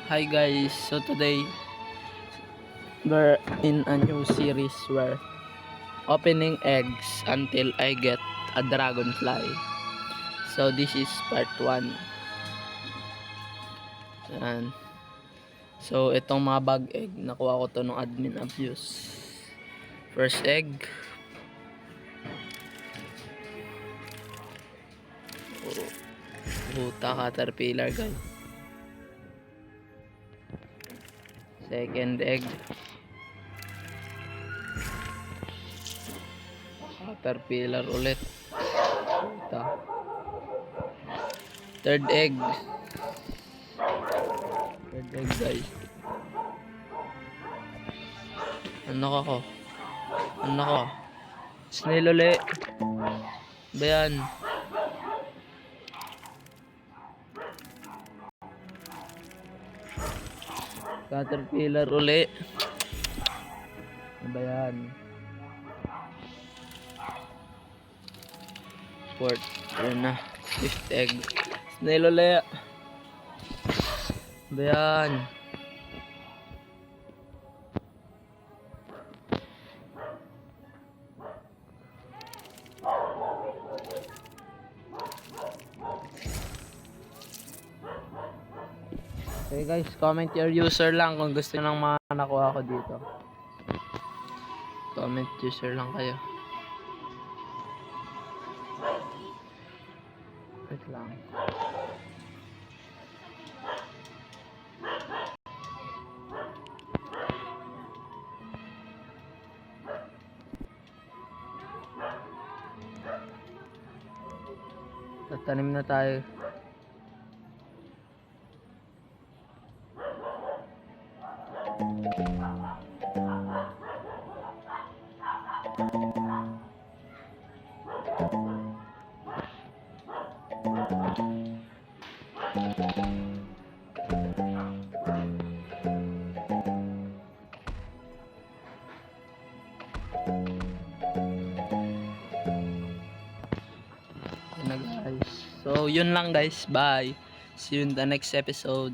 Hi guys, so today we're in a new series where opening eggs until I get a dragonfly. So this is part 1. Yan. So itong mga bag egg, nakuha ko to ng admin abuse. First egg. Huta caterpillar guys. Second egg. Caterpillar ulit. Huta. Third egg. Third egg guys. Ano ko? Ano ko? Snail ulit. Ba yan? Caterpillar uli. Ano ba yan? Fourth. Ayan na. Fifth egg. Snail uli. Ano ba yan? Okay guys, comment your user lang kung gusto nyo ng mga nakuha ko dito. Comment user lang kayo. Wait lang. Tatanim na tayo. Guys. So, yun lang guys. Bye. See you in the next episode.